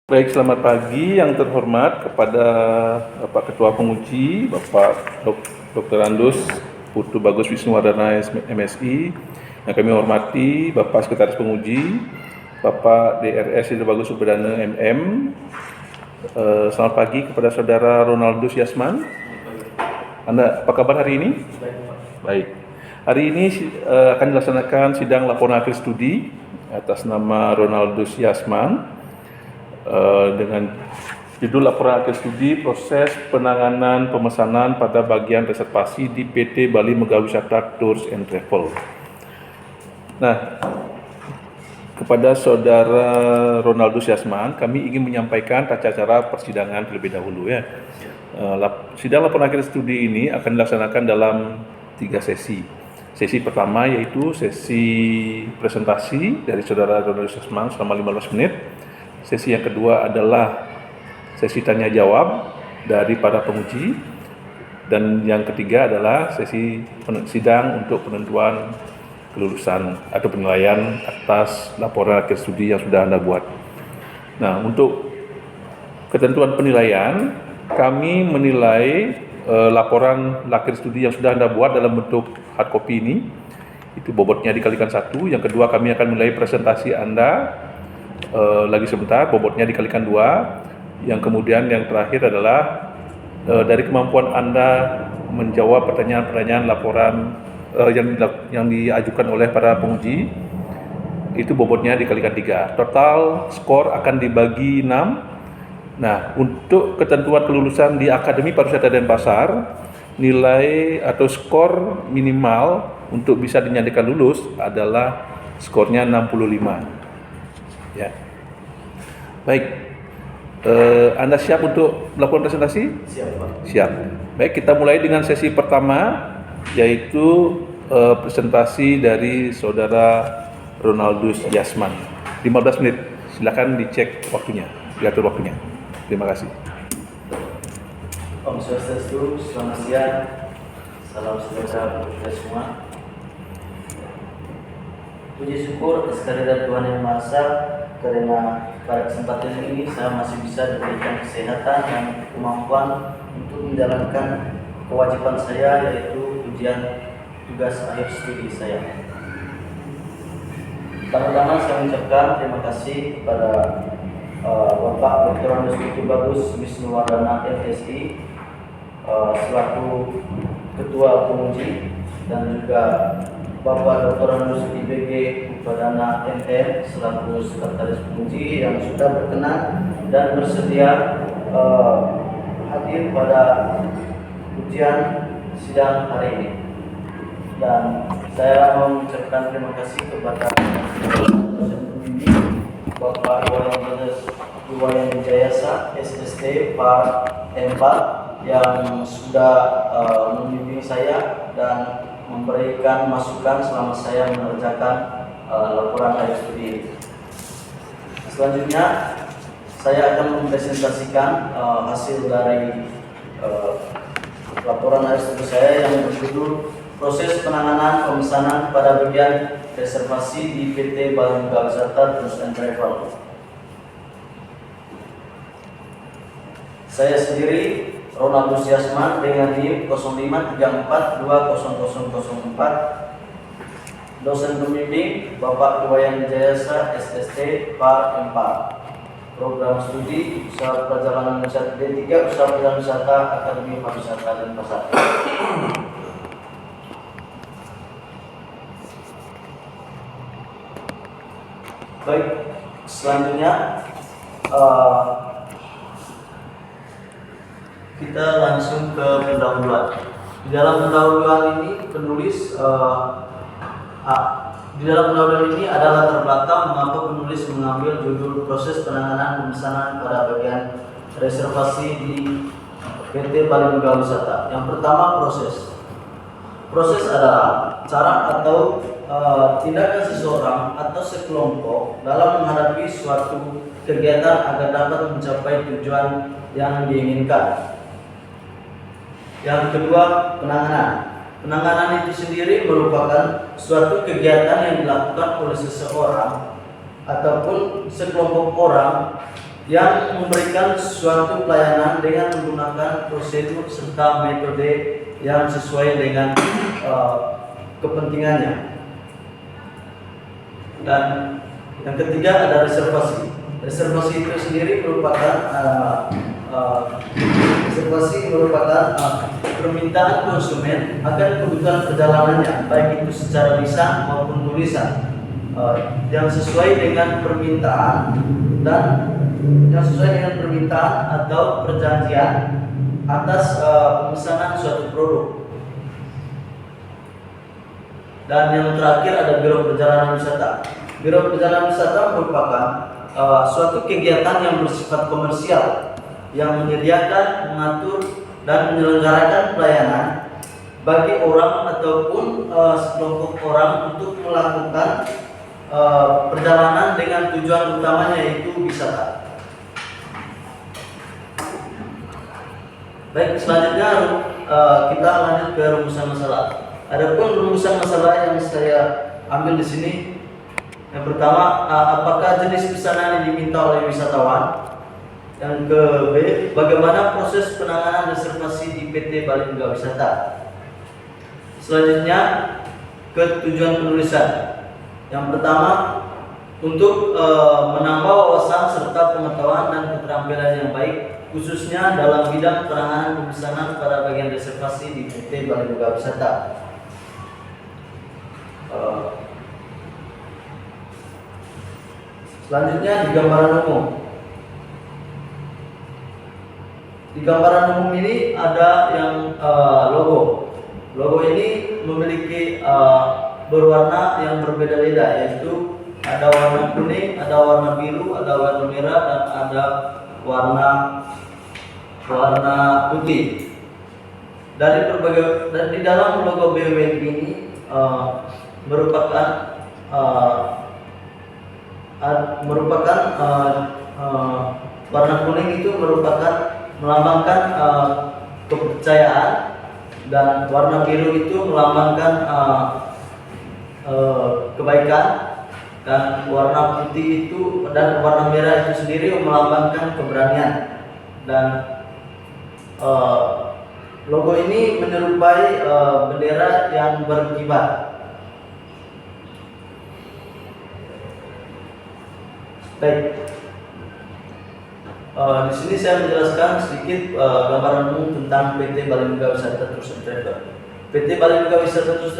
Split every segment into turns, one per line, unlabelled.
Baik, selamat pagi yang terhormat kepada Bapak Ketua Penguji, Bapak Dr. Andus Putu Bagus Wisnuwardana MSI, yang kami hormati Bapak Sekretaris Penguji, Bapak DRS Idul Bagus Subedana MM. Selamat pagi kepada Saudara Ronaldus Yasman. Anda apa kabar hari ini? Baik. Hari ini akan dilaksanakan sidang laporan akhir studi atas nama Ronaldus Yasman. Dengan judul laporan akhir studi proses penanganan pemesanan pada bagian reservasi di PT Bali Megah Wisata Tours and Travel. Nah, kepada Saudara Ronaldus Yasman, kami ingin menyampaikan tata cara persidangan terlebih dahulu ya. Sidang laporan akhir studi ini akan dilaksanakan dalam 3 sesi. Sesi pertama yaitu sesi presentasi dari Saudara Ronaldus Yasman selama 15 menit. Sesi yang kedua adalah sesi tanya jawab dari para penguji, dan yang ketiga adalah sesi sidang untuk penentuan kelulusan atau penilaian atas laporan akhir studi yang sudah Anda buat. Nah, untuk ketentuan penilaian, kami menilai laporan akhir studi yang sudah Anda buat dalam bentuk hard copy ini, itu bobotnya dikalikan 1. Yang kedua, kami akan menilai presentasi Anda lagi sebentar, bobotnya dikalikan 2. Yang kemudian yang terakhir adalah dari kemampuan Anda menjawab pertanyaan-pertanyaan laporan yang diajukan oleh para penguji, itu bobotnya dikalikan 3. Total skor akan dibagi 6. Nah, untuk ketentuan kelulusan di Akademi Pariwisata Denpasar, nilai atau skor minimal untuk bisa dinyatakan lulus adalah skornya 65. Ya, baik. Anda siap untuk melakukan presentasi?
Siap, Pak.
Siap. Baik, kita mulai dengan sesi pertama, yaitu presentasi dari Saudara Ronaldus Yasman. 15 menit. Silakan dicek waktunya, diatur waktunya. Terima kasih.
Om Swastiastu, selamat siang. Salam sejahtera untuk kita semua. Puji syukur atas kehadiran Tuhan Yang Maha Esa, karena pada kesempatan ini saya masih bisa diberikan kesehatan dan kemampuan untuk menjalankan kewajiban saya, yaitu ujian tugas akhir studi saya. Pertama-tama saya mengucapkan terima kasih kepada Bapak Dr. Andus Putu Bagus Wisnuwardana MSI selaku Ketua Penguji, dan juga Bapak Dr. Andus IBG Pradana MM selaku Sekretaris Penguji yang sudah berkenan dan bersedia hadir pada ujian sidang hari ini. Dan saya mengucapkan terima kasih kepada Bapak Iwayan Wijayasa SST Pak M4 yang sudah membimbing saya dan memberikan masukan selama saya mengerjakan laporan akhir studi. Selanjutnya saya akan mempresentasikan hasil dari laporan akhir studi saya yang berjudul proses penanganan pemesanan pada bagian reservasi di PT Bali Megah Wisata Tours and Travel. Saya sendiri Ronaldus Yasman dengan NIM 0534200004, dosen pembimbing Bapak Iwayan Wijayasa SST Par 4, program studi Usaha Perjalanan Wisata D3 Usaha Perjalanan Wisata Akademi Pariwisata Denpasar. Baik, selanjutnya kita langsung ke pendahuluan. Di dalam pendahuluan ini penulis di dalam pendahuluan ini adalah latar belakang mengapa penulis mengambil judul proses penanganan pemesanan pada bagian reservasi di PT Bali Megah Wisata. Yang pertama, proses. Proses adalah cara atau tindakan seseorang atau sekelompok dalam menghadapi suatu kegiatan agar dapat mencapai tujuan yang diinginkan. Yang kedua, penanganan. Penanganan itu sendiri merupakan suatu kegiatan yang dilakukan oleh seseorang ataupun sekelompok orang yang memberikan suatu pelayanan dengan menggunakan prosedur serta metode yang sesuai dengan kepentingannya. Dan yang ketiga ada reservasi. Reservasi itu sendiri merupakan permintaan konsumen akan kebutuhan perjalanannya, baik itu secara lisan maupun tulisan, yang sesuai dengan permintaan atau perjanjian atas pemesanan suatu produk. Dan yang terakhir ada biro perjalanan wisata. Biro perjalanan wisata merupakan suatu kegiatan yang bersifat komersial yang menyediakan, mengatur, dan menyelenggarakan pelayanan bagi orang ataupun sekelompok orang untuk melakukan perjalanan dengan tujuan utamanya yaitu wisata. Baik, selanjutnya kita lanjut ke rumusan masalah. Adapun rumusan masalah yang saya ambil di sini, yang pertama, apakah jenis pesanan yang diminta oleh wisatawan? Yang ke B, bagaimana proses penanganan reservasi di PT Bali Megah Wisata? Selanjutnya ke tujuan penulisan. Yang pertama, untuk menambah wawasan serta pengetahuan dan keterampilan yang baik, khususnya dalam bidang penanganan pemesanan pada bagian reservasi di PT Bali Megah Wisata. Selanjutnya di gambaran umum. Di gambaran umum ini ada yang logo. Logo ini memiliki berwarna yang berbeda-beda, yaitu ada warna kuning, ada warna biru, ada warna merah, dan ada warna putih. Dan di dalam logo BUMN ini merupakan warna kuning itu merupakan melambangkan kepercayaan, dan warna biru itu melambangkan kebaikan, dan warna putih itu dan warna merah itu sendiri melambangkan keberanian. Dan logo ini menyerupai bendera yang berkibar. Baik. Di sini saya menjelaskan sedikit gambaran umum tentang PT Bali Megah Wisata Tours and Travel. PT Bali Megah Wisata Tours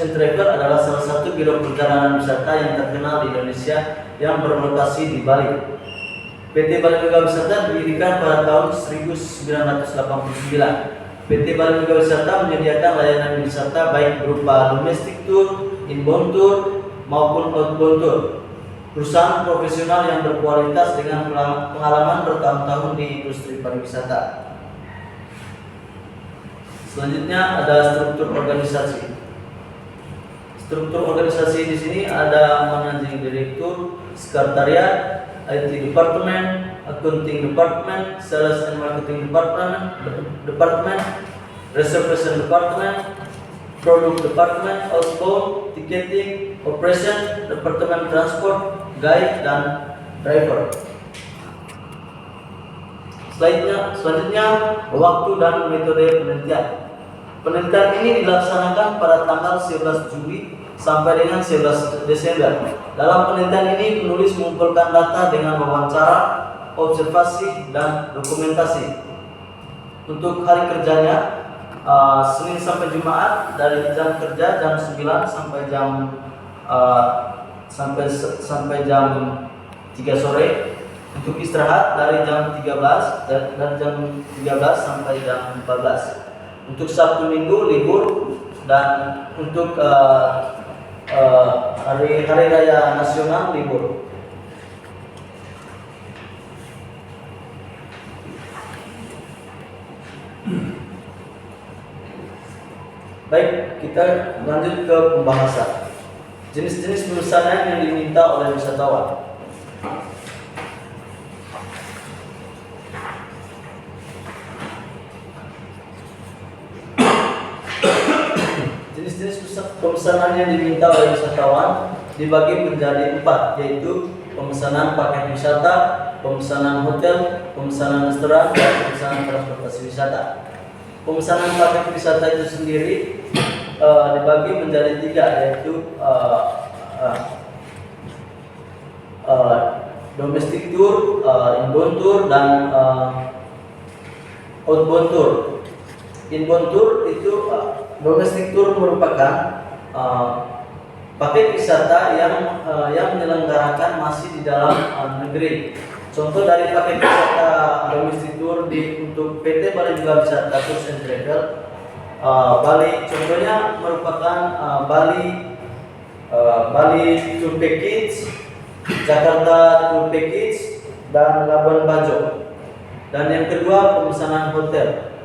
and Travel adalah salah satu biro perjalanan wisata yang terkenal di Indonesia yang berlokasi di Bali. PT Bali Megah Wisata didirikan pada tahun 1989. PT Bali Megah Wisata menyediakan layanan wisata baik berupa domestic tour, inbound tour, maupun outbound tour. Perusahaan profesional yang berkualitas dengan pengalaman bertahun-tahun di industri pariwisata. Selanjutnya ada struktur organisasi. Struktur organisasi di sini ada managing director, sekretariat, IT department, accounting department, sales and marketing department, reservation department, product department, outbound, ticketing, operation, departemen transport, guide, dan driver. Selanjutnya waktu dan metode penelitian. Penelitian ini dilaksanakan pada tanggal 11 Juli sampai dengan 11 Desember. Dalam penelitian ini penulis mengumpulkan data dengan wawancara, observasi, dan dokumentasi. Untuk hari kerjanya Senin sampai Jumat dari jam kerja jam 9 sampai jam 3 sore. Untuk istirahat dari jam 13 sampai jam 14. Untuk Sabtu Minggu libur, dan untuk hari raya nasional libur. Baik, kita lanjut ke pembahasan jenis-jenis pemesanan yang diminta oleh wisatawan. Jenis-jenis pemesanan yang diminta oleh wisatawan dibagi menjadi 4, yaitu pemesanan paket wisata, pemesanan hotel, pemesanan restoran, dan pemesanan transportasi wisata. Pemesanan paket wisata itu sendiri dibagi menjadi 3, yaitu domestic tour, inbound tour, dan outbound tour. Inbound tour itu domestic tour merupakan paket wisata yang menyelenggarakan masih di dalam negeri. Contoh dari paket wisata domestic tour untuk PT Bali Juga Wisata Tours and Travel, Bali contohnya merupakan Bali Tour Package, Jakarta Tour Package, dan Labuan Bajo. Dan yang kedua, pemesanan hotel.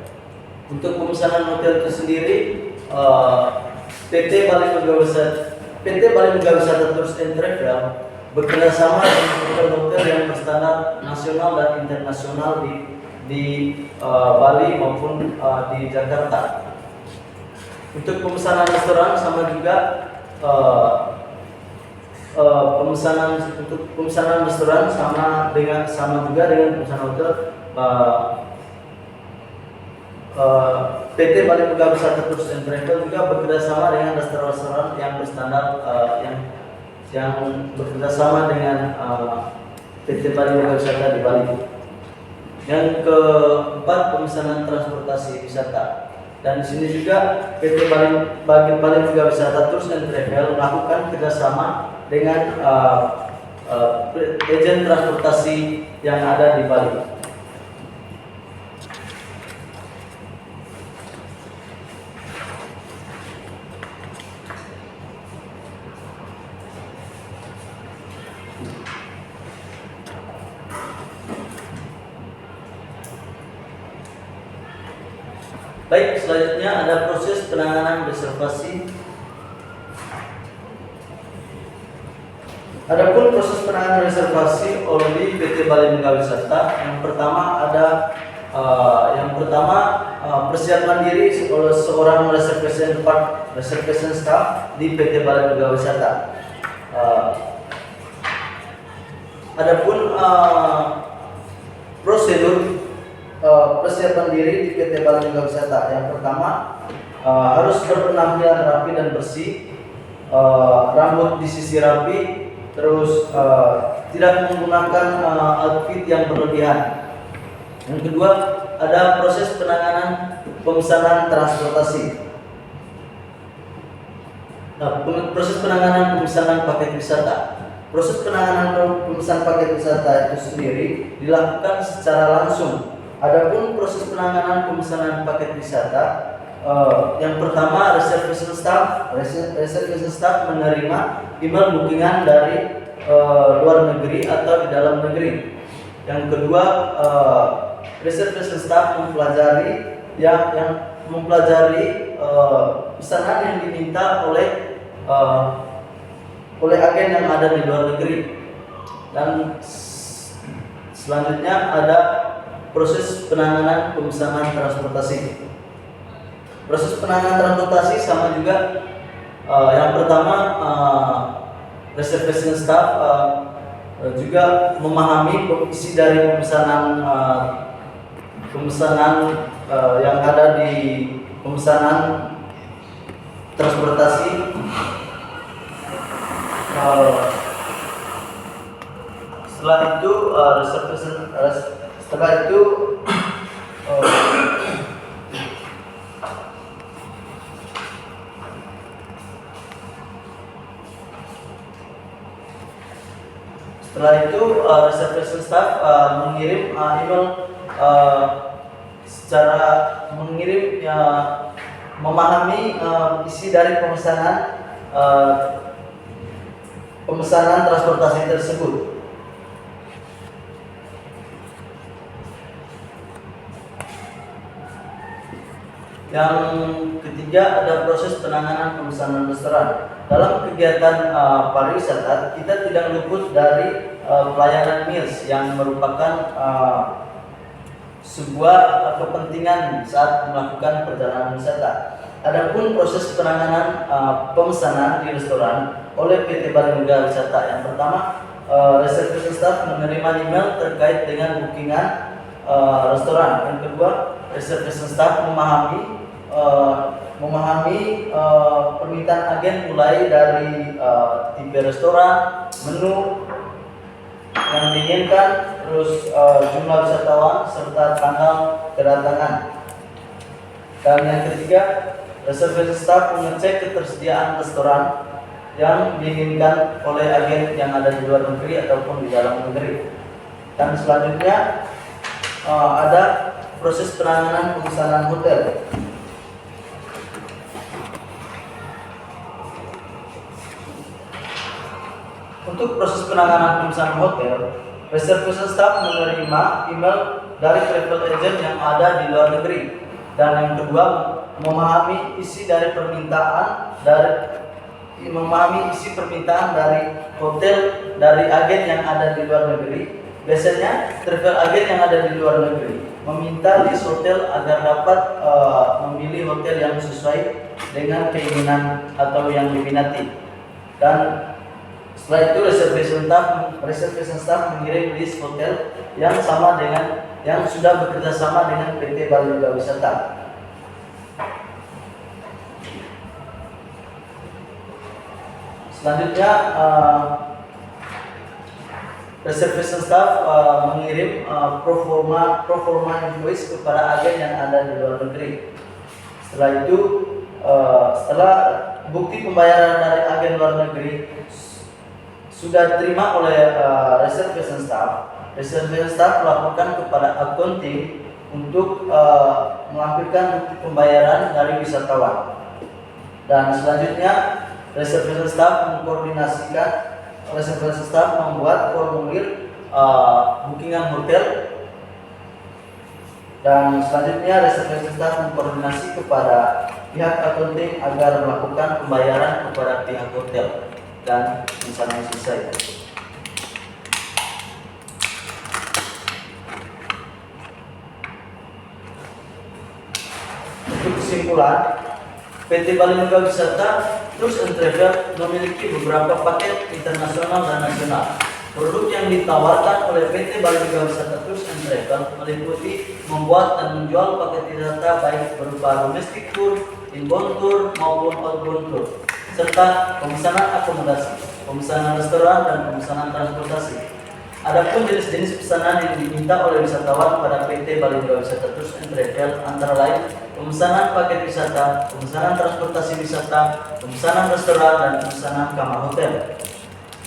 Untuk pemesanan hotel itu sendiri, PT Bali Juga Wisata Tours and Travel bekerjasama dengan hotel-hotel yang berstandar nasional dan internasional di Bali maupun di Jakarta. Untuk pemesanan restoran sama juga, pemesanan restoran sama juga dengan pemesanan hotel. PT Bali Juga Wisata Tours and Travel juga bekerjasama dengan restoran-restoran yang berstandar yang bekerjasama dengan PT Bali Juga Wisata di Bali. Yang keempat, pemesanan transportasi wisata. Dan di sini juga PT Bali Juga Wisata Tours and Travel melakukan kerjasama dengan agen transportasi yang ada di Bali. Baik, selanjutnya ada proses penanganan reservasi. Adapun proses penanganan reservasi oleh PT Bali Juga Wisata, yang pertama persiapan diri oleh seorang reservation staff di PT Bali Juga Wisata. Adapun prosedur persiapan diri di PT Bali Juga Wisata, yang pertama harus berpenampilan rapi dan bersih, rambut disisir rapi, terus tidak menggunakan outfit yang berlebihan. Yang kedua, ada proses penanganan pemesanan transportasi. Proses penanganan pemesanan paket wisata. Proses penanganan pemesanan paket wisata itu sendiri dilakukan secara langsung. Adapun proses penanganan pemesanan paket wisata, yang pertama reservation staff menerima email bookingan dari luar negeri atau di dalam negeri. Yang kedua, reservation staff mempelajari pesanan yang diminta oleh agen yang ada di luar negeri. Dan selanjutnya ada proses penanganan pemesanan transportasi. Proses penanganan transportasi sama juga, yang pertama reservation staff juga memahami isi dari pemesanan yang ada di pemesanan transportasi. Setelah itu reservation staff mengirim email memahami isi dari pemesanan transportasi tersebut. Yang ketiga ada proses penanganan pemesanan restoran. Dalam kegiatan pariwisata, kita tidak luput dari pelayanan meals yang merupakan sebuah kepentingan saat melakukan perjalanan wisata. Adapun proses penanganan pemesanan di restoran oleh PT Bali Juga Wisata, yang pertama reservation staff menerima email terkait dengan bookingan restoran. Yang kedua, reservation staff memahami permintaan agen mulai dari tipe restoran, menu yang diinginkan, terus jumlah wisatawan serta tanggal kedatangan. Dan yang ketiga, reservation staff mengecek ketersediaan restoran yang diinginkan oleh agen yang ada di luar negeri ataupun di dalam negeri. Dan selanjutnya ada proses penanganan pemesanan hotel. Untuk proses penanganan pemesanan hotel, reservation staff menerima email dari travel agent yang ada di luar negeri. Dan yang kedua, memahami isi permintaan dari hotel dari agen yang ada di luar negeri. Biasanya travel agen yang ada di luar negeri meminta list hotel agar dapat memilih hotel yang sesuai dengan keinginan atau yang diminati. Dan setelah itu reservation staff mengirim list hotel yang sudah bekerja sama dengan PT Bali Juga Wisata. Selanjutnya reservation staff mengirim pro forma invoice kepada agen yang ada di luar negeri. Setelah itu, setelah bukti pembayaran dari agen luar negeri sudah diterima oleh reservation staff melaporkan kepada accounting untuk melampirkan bukti pembayaran dari wisatawan. Dan selanjutnya reservation staff membuat formulir bookingan hotel. Dan selanjutnya reservation staff mengkoordinasi kepada pihak accounting agar melakukan pembayaran kepada pihak hotel. Dan misalnya selesai. Untuk kesimpulan, PT Bali Juga Wisata Tours and Travel memiliki beberapa paket internasional dan nasional. Produk yang ditawarkan oleh PT Bali Juga Wisata Tours and Travel meliputi membuat dan menjual paket wisata baik berupa domestic tour, inbound tour maupun outbound tour, serta pemesanan akomodasi, pemesanan restoran, dan pemesanan transportasi. Adapun jenis-jenis pesanan yang diminta oleh wisatawan pada PT Bali Juga Wisata Tours and Travel antara lain pemesanan paket wisata, pemesanan transportasi wisata, pemesanan restoran, dan pemesanan kamar hotel.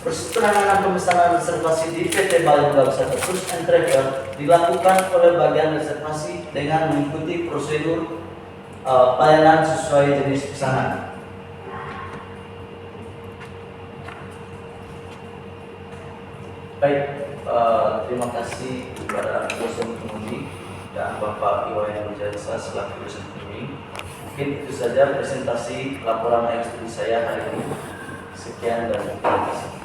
Proses penanganan pemesanan reservasi di PT Bali Juga Wisata Tours and Travel dilakukan oleh bagian reservasi dengan mengikuti prosedur pelayanan sesuai jenis pesanan. Baik, terima kasih kepada dosen pembimbing dan Bapak Iwayan Wijayasa selaku dosen pembimbing. Mungkin itu saja presentasi laporan studi saya hari ini. Sekian dan terima kasih.